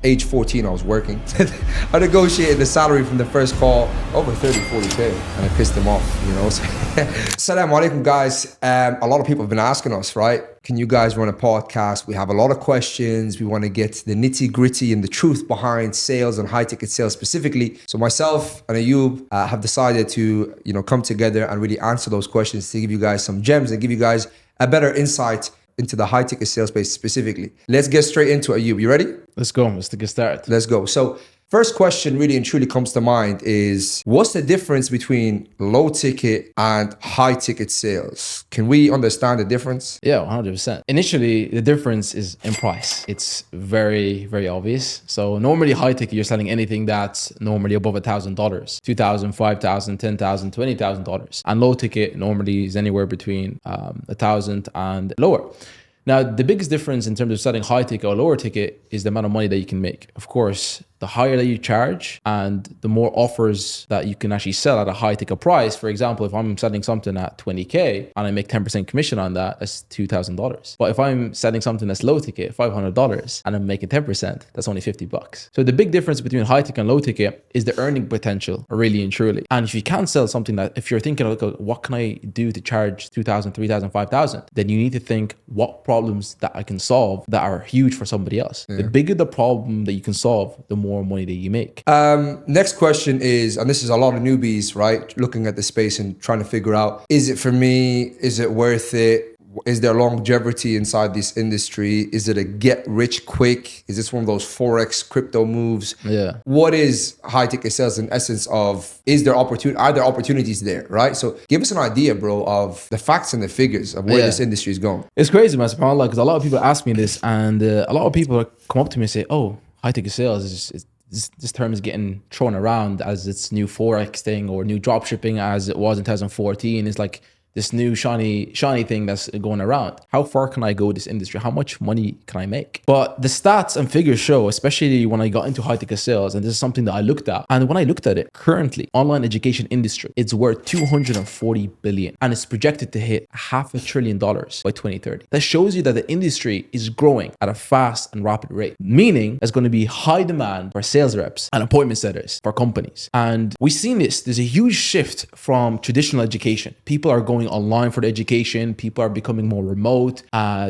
Age 14, I was working. I negotiated the salary from the first call over 40K, and I pissed him off, you know. So, Assalamu alaikum, guys. A lot of people have been asking us, right? Can you guys run a podcast? We have a lot of questions. We want to get to the nitty gritty and the truth behind sales and high ticket sales specifically. So myself and Ayub have decided to, come together and really answer those questions to give you guys some gems and give you guys a better insight into the high ticket sales space specifically. Let's get straight into it. Ayub, you ready? Let's go. Let's get started. Let's go. So first question really and truly comes to mind is, what's the difference between low ticket and high ticket sales? Can we understand the difference? Yeah, 100%. Initially, the difference is in price. It's very, very obvious. So normally high ticket, you're selling anything that's normally above $1,000, $2,000, $5,000, $10,000, $20,000. And low ticket normally is anywhere between $1,000 and lower. Now, the biggest difference in terms of selling high ticket or lower ticket is the amount of money that you can make. Of course, the higher that you charge and the more offers that you can actually sell at a high ticket price. For example, if I'm selling something at 20K and I make 10% commission on that, that's $2,000. But if I'm selling something that's low ticket, $500, and I'm making 10%, that's only $50. So the big difference between high ticket and low ticket is the earning potential, really and truly. And if you can't sell something that, if you're thinking, okay, what can I do to charge 2,000, 3,000, 5,000, then you need to think what problems that I can solve that are huge for somebody else. Yeah. The bigger the problem that you can solve, the more money that you make. Next question is, and this is a lot of newbies, right? Looking at the space and trying to figure out, is it for me? Is it worth it? Is there longevity inside this industry? Is it a get rich quick? Is this one of those Forex crypto moves? Yeah. What is high ticket sales in essence of, are there opportunities there, right? So give us an idea, bro, of the facts and the figures of where this industry is going. It's crazy, man, subhanAllah, because a lot of people ask me this, and a lot of people come up to me and say, oh, high ticket sales is this term is getting thrown around as its new Forex thing or new drop shipping as it was in 2014. It's like this new shiny thing that's going around. How far can I go with this industry? How much money can I make? But the stats and figures show, especially when I got into high ticket sales, and this is something that I looked at. And when I looked at it, currently, online education industry, it's worth $240 billion, and it's projected to hit $500 billion by 2030. That shows you that the industry is growing at a fast and rapid rate, meaning there's going to be high demand for sales reps and appointment setters for companies. And we've seen this. There's a huge shift from traditional education. People are going online for the education. People are becoming more remote,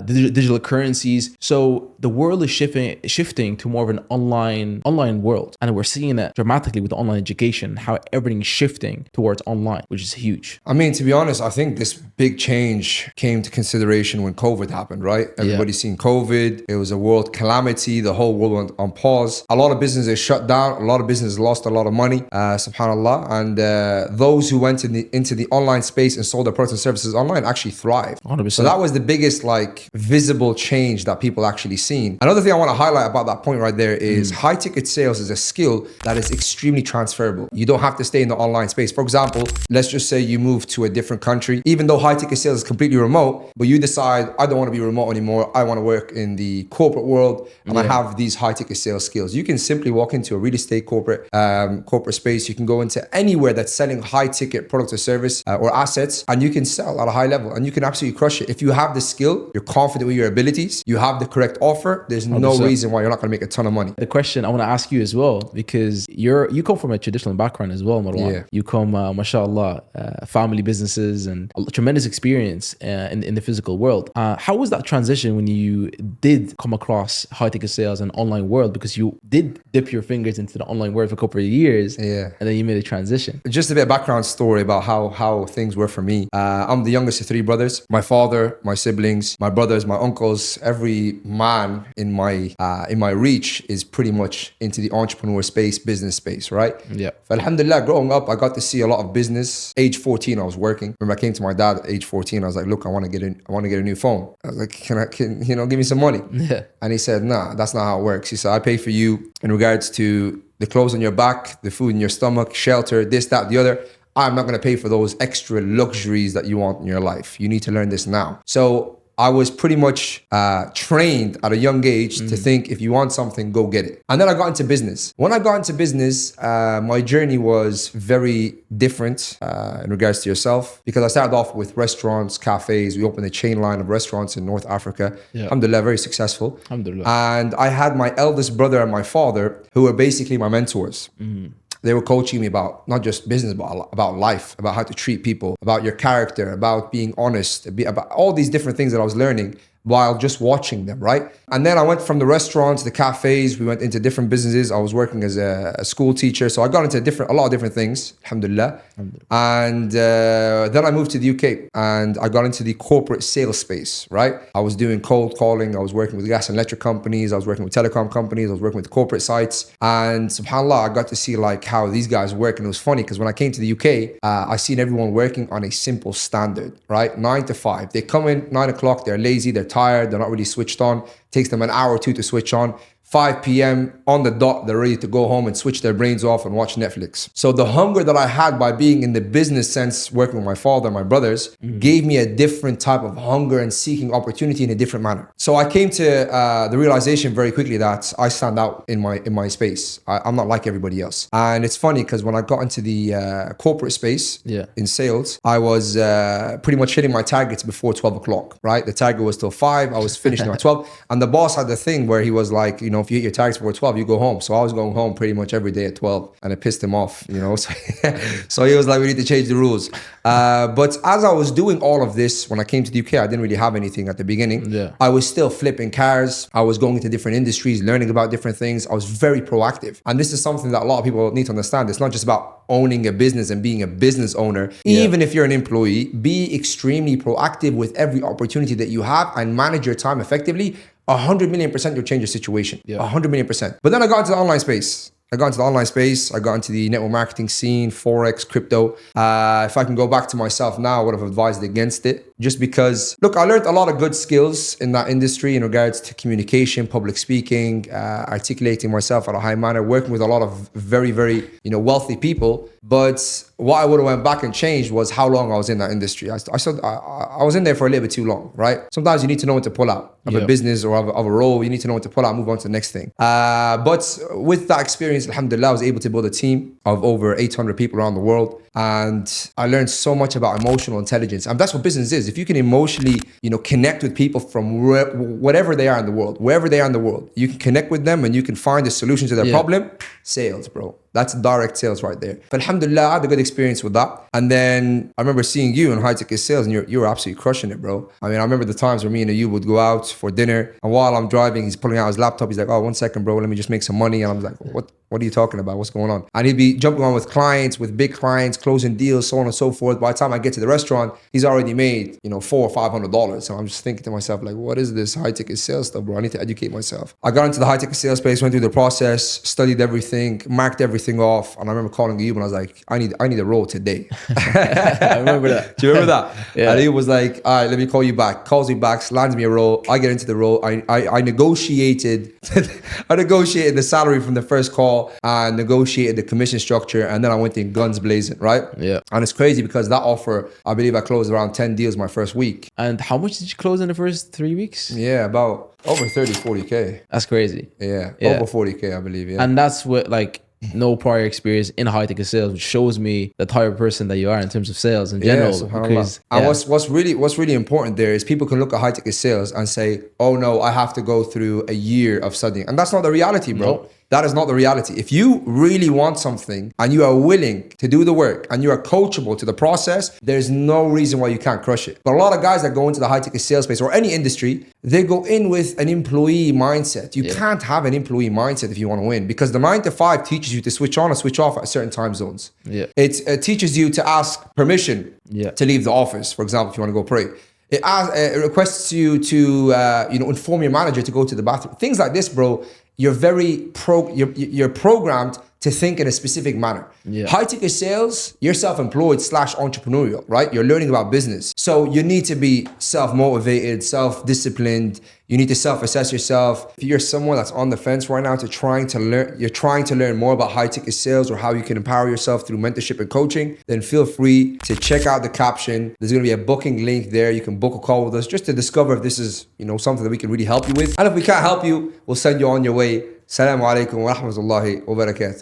digital currencies. So the world is shifting to more of an online world. And we're seeing it dramatically with online education, how everything is shifting towards online, which is huge. I mean, to be honest, I think this big change came to consideration when COVID happened, right? Everybody's seen COVID. It was a world calamity. The whole world went on pause. A lot of businesses shut down. A lot of businesses lost a lot of money, subhanAllah. And those who went into the online space and sold their products and services online actually thrived. 100%. So that was the biggest visible change that people actually seen. Another thing I want to highlight about that point right there is high ticket sales is a skill that is extremely transferable. You don't have to stay in the online space. For example, let's just say you move to a different country, even though high ticket sales is completely remote, but you decide, I don't want to be remote anymore. I want to work in the corporate world, and I have these high ticket sales skills. You can simply walk into a real estate corporate space. You can go into anywhere that's selling high ticket products or service or assets, and you can sell at a high level and you can absolutely crush it. If you have the skill, you're confident with your abilities, you have the correct offer, there's no 100%. Reason why you're not going to make a ton of money. The question I want to ask you as well, because you come from a traditional background as well, Marwan. Yeah. You come, mashallah, family businesses and a tremendous experience in the physical world. How was that transition when you did come across high ticket sales and online world? Because you did dip your fingers into the online world for a couple of years, and then you made a transition. Just a bit of background story about how things were for me. I'm the youngest of three brothers. My father, my siblings, my brothers, my uncles, every man in my reach is pretty much into the entrepreneur space, business space, right? Yeah. Alhamdulillah, growing up, I got to see a lot of business. Age 14, I was working. Remember, I came to my dad at age 14. I was like, look, I want to get a new phone. I was like, can give me some money? Yeah. And he said, nah, that's not how it works. He said, I pay for you in regards to the clothes on your back, the food in your stomach, shelter, this, that, the other. I'm not going to pay for those extra luxuries that you want in your life. You need to learn this now. So I was pretty much trained at a young age to think if you want something, go get it. And then I got into business. When I got into business, my journey was very different in regards to yourself, because I started off with restaurants, cafes. We opened a chain line of restaurants in North Africa. Yeah. Alhamdulillah, very successful. Alhamdulillah. And I had my eldest brother and my father, who were basically my mentors. They were coaching me about not just business, but about life, about how to treat people, about your character, about being honest, about all these different things that I was learning while just watching them, right? And then I went from the restaurants, the cafes, we went into different businesses. I was working as a school teacher. So I got into a lot of different things, alhamdulillah. And then I moved to the UK and I got into the corporate sales space, right? I was doing cold calling. I was working with gas and electric companies. I was working with telecom companies. I was working with corporate sites. And subhanAllah, I got to see like how these guys work. And it was funny because when I came to the UK, I seen everyone working on a simple standard, right? 9 to 5. They come in 9 o'clock, they're lazy, they're tired, they're not really switched on. Takes them an hour or two to switch on. 5 p.m. on the dot, they're ready to go home and switch their brains off and watch Netflix. So the hunger that I had by being in the business sense, working with my father and my brothers, gave me a different type of hunger and seeking opportunity in a different manner. So I came to the realization very quickly that I stand out in my space. I'm not like everybody else. And it's funny because when I got into the corporate space in sales, I was pretty much hitting my targets before 12 o'clock, right? The target was till 5. I was finishing at 12. And the boss had the thing where he was like, you know, if you hit your targets before 12, you go home. So I was going home pretty much every day at 12 and it pissed him off, you know. So he was like, we need to change the rules. But as I was doing all of this, when I came to the UK, I didn't really have anything at the beginning. I was still flipping cars. I was going into different industries, learning about different things. I was very proactive. And this is something that a lot of people need to understand. It's not just about owning a business and being a business owner. Even if you're an employee, be extremely proactive with every opportunity that you have and manage your time effectively. 100 million % you'll change your situation. 100 million %. But then I got into the online space. I got into the network marketing scene, Forex, crypto. If I can go back to myself now, I would have advised against it. Just because, look, I learned a lot of good skills in that industry in regards to communication, public speaking, articulating myself at a high manner, working with a lot of very, very, wealthy people. But what I would have went back and changed was how long I was in that industry. I was in there for a little bit too long, right? Sometimes you need to know when to pull out of a business or of a role. You need to know when to pull out, move on to the next thing. But with that experience, alhamdulillah, I was able to build a team of over 800 people around the world. And I learned so much about emotional intelligence. And that's what business is. If you can emotionally, connect with people from whatever they are in the world, wherever they are in the world, you can connect with them and you can find a solution to their problem. Sales, bro. That's direct sales right there. But alhamdulillah, I had a good experience with that. And then I remember seeing you in high ticket sales and you were absolutely crushing it, bro. I mean, I remember the times where me and you would go out for dinner and while I'm driving, he's pulling out his laptop. He's like, oh, 1 second, bro, let me just make some money. And I'm like, what are you talking about? What's going on? And he'd be jumping on with clients, with big clients, closing deals, so on and so forth. By the time I get to the restaurant, he's already made, $400 or $500. So I'm just thinking to myself, like, what is this high ticket sales stuff, bro? I need to educate myself. I got into the high ticket sales space, went through the process, studied everything, marked everything off. And I remember calling you and I was like, I need a role today. I remember that. Do you remember that? Yeah. And he was like, all right, let me call you back. Calls me back, lands me a role. I get into the role. I negotiated the salary from the first call and negotiated the commission structure. And then I went in guns blazing, right? Yeah. And it's crazy because that offer, I believe I closed around 10 deals my first week. And how much did you close in the first 3 weeks? Yeah, about over 30, 40K. That's crazy. Yeah, over 40K, I believe, yeah. And that's what, no prior experience in high ticket sales, which shows me the type of person that you are in terms of sales in general. And what's really important there is people can look at high ticket sales and say, oh no, I have to go through a year of studying. And that's not the reality, bro. No. That is not the reality. If you really want something and you are willing to do the work and you are coachable to the process, there's no reason why you can't crush it. But a lot of guys that go into the high ticket sales space or any industry, they go in with an employee mindset. You can't have an employee mindset if you want to win because the 9 to 5 teaches you to switch on and switch off at certain time zones. Yeah. It teaches you to ask permission to leave the office, for example, if you want to go pray. It requests you to inform your manager to go to the bathroom. Things like this, bro. You're programmed to think in a specific manner. Yeah. High ticket sales, you're self-employed / entrepreneurial, right? You're learning about business. So you need to be self-motivated, self-disciplined. You need to self-assess yourself. If you're someone that's on the fence right now you're trying to learn more about high ticket sales or how you can empower yourself through mentorship and coaching, then feel free to check out the caption. There's gonna be a booking link there. You can book a call with us just to discover if this is, something that we can really help you with. And if we can't help you, we'll send you on your way. Assalamu alaikum wa rahmatullahi wa barakatuh.